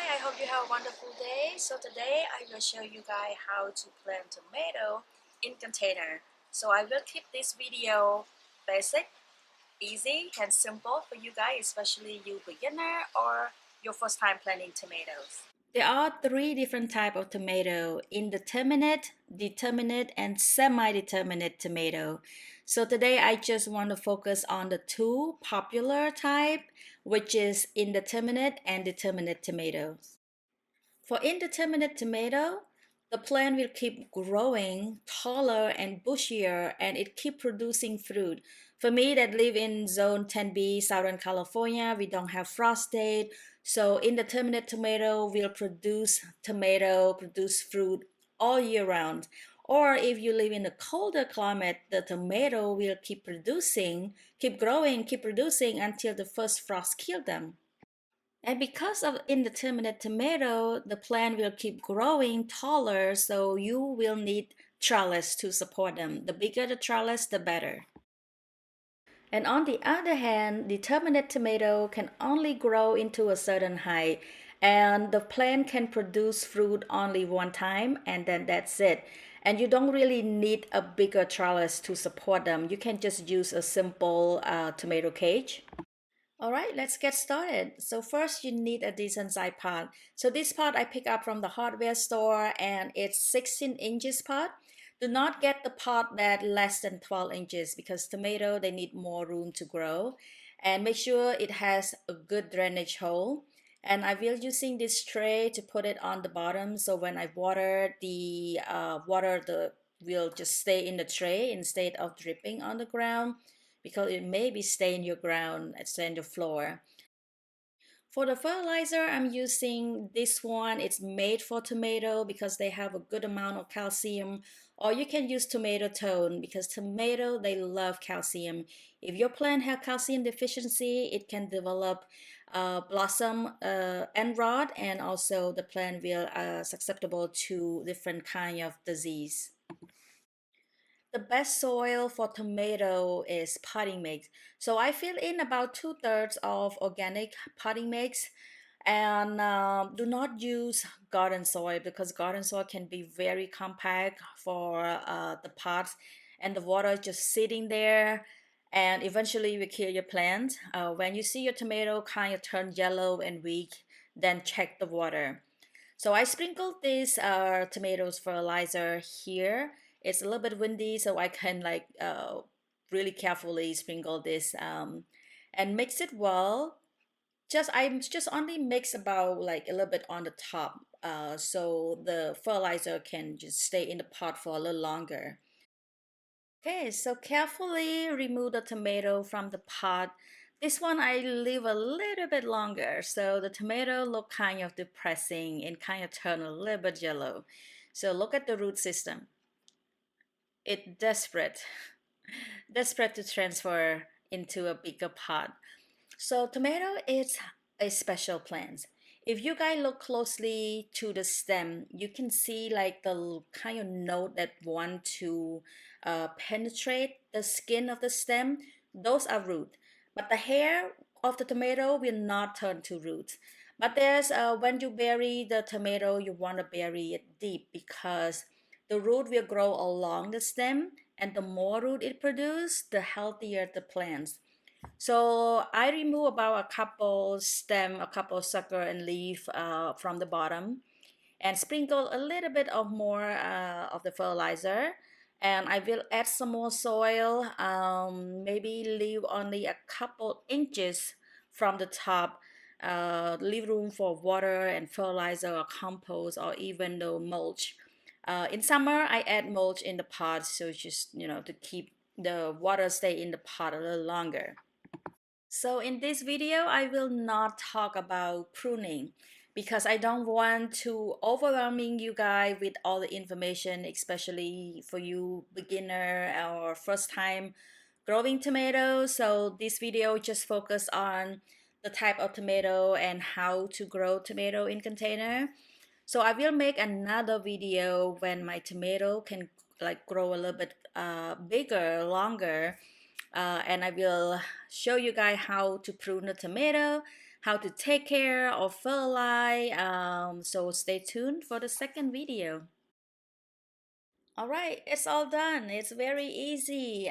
I hope you have a wonderful day. So today I will show you guys how to plant tomato in container. So I will keep this video basic, easy and simple for you guys, especially you beginner or your first time planting tomatoes. There are three different types of tomato: indeterminate, determinate, and semi-determinate tomato. So today I just want to focus on the two popular type, which is indeterminate and determinate tomatoes. For indeterminate tomato, the plant will keep growing taller and bushier and it keep producing fruit. For me that live in zone 10B, Southern California, we don't have frost date. So indeterminate tomato will produce fruit all year round. Or if you live in a colder climate, the tomato will keep growing, keep producing until the first frost kill them. And because of indeterminate tomato, the plant will keep growing taller, so you will need trellis to support them. The bigger the trellis, the better. And on the other hand, determinate tomato can only grow into a certain height, and the plant can produce fruit only one time, and then that's it. And you don't really need a bigger trellis to support them. You can just use a simple tomato cage. All right, let's get started. So first you need a decent sized pot. So this pot I pick up from the hardware store and it's 16 inches pot. Do not get the pot that less than 12 inches because tomato, they need more room to grow. And make sure it has a good drainage hole. And I will using this tray to put it on the bottom. So when I water, the water will just stay in the tray instead of dripping on the ground because it may be stain your ground, stain your floor. For the fertilizer, I'm using this one. It's made for tomato because they have a good amount of calcium. Or you can use tomato tone because tomato, they love calcium. If your plant have calcium deficiency, it can develop blossom end rot, and also the plant will susceptible to different kind of disease. The best soil for tomato is potting mix. So I fill in about 2/3 of organic potting mix, and do not use garden soil because garden soil can be very compact for the pots, and the water is just sitting there and eventually you will kill your plant. When you see your tomato kind of turn yellow and weak, then check the water. So I sprinkled this tomatoes fertilizer here. It's a little bit windy, so I can really carefully sprinkle this and mix it well. I just only mix about like a little bit on the top, so the fertilizer can just stay in the pot for a little longer. Okay, so carefully remove the tomato from the pot. This one I leave a little bit longer, so the tomato look kind of depressing and kind of turn a little bit yellow. So look at the root system. It desperate to transfer into a bigger pot. So tomato is a special plant. If you guys look closely to the stem, you can see like the kind of node that want to penetrate the skin of the stem. Those are root. But the hair of the tomato will not turn to roots. But there's when you bury the tomato, you want to bury it deep because the root will grow along the stem, and the more root it produces, the healthier the plants. So I remove about a couple stem, a couple sucker and leaf from the bottom and sprinkle a little bit of more of the fertilizer. And I will add some more soil, maybe leave only a couple inches from the top. Leave room for water and fertilizer or compost or even the mulch. In summer, I add mulch in the pot, so just to keep the water stay in the pot a little longer. So in this video, I will not talk about pruning because I don't want to overwhelming you guys with all the information, especially for you beginner or first time growing tomatoes. So this video just focus on the type of tomato and how to grow tomato in container. So I will make another video when my tomato can like grow a little bit bigger, longer, and I will show you guys how to prune the tomato, how to take care of fertilize. So stay tuned for the second video. All right, it's all done. It's very easy.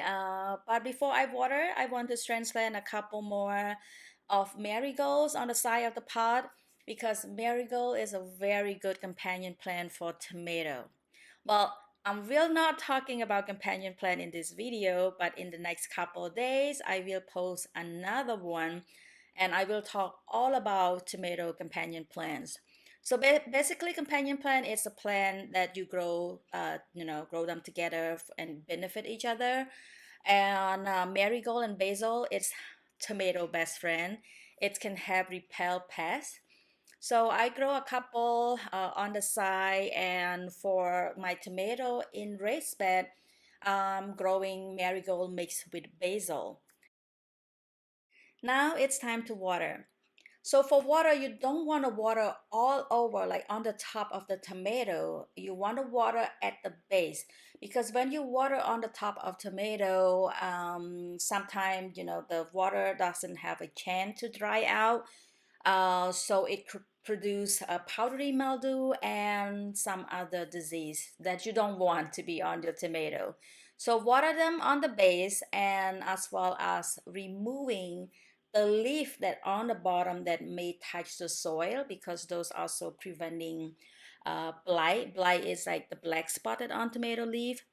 But before I water, I want to transplant a couple more of marigolds on the side of the pot because marigold is a very good companion plant for tomato. Well, I'm really not talking about companion plant in this video, but in the next couple of days, I will post another one and I will talk all about tomato companion plants. So basically, companion plant is a plant that you grow, grow them together and benefit each other. And marigold and basil, it's tomato best friend. It can help repel pests. So I grow a couple on the side, and for my tomato in raised bed, growing marigold mixed with basil. Now it's time to water. So for water, you don't want to water all over, like on the top of the tomato. You want to water at the base because when you water on the top of tomato, sometimes the water doesn't have a chance to dry out, so it could produce a powdery mildew and some other disease that you don't want to be on your tomato. So water them on the base and as well as removing the leaf that on the bottom that may touch the soil because those also preventing blight. Blight is like the black spotted on tomato leaf.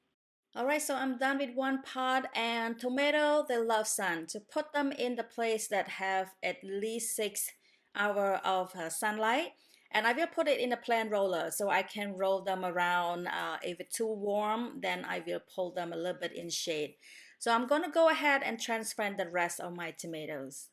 All right, so I'm done with one pot, and tomato, they love sun. To put them in the place that have at least 6 hours of sunlight. And I will put it in a plant roller so I can roll them around. If it's too warm, then I will pull them a little bit in shade. So I'm gonna go ahead and transplant the rest of my tomatoes.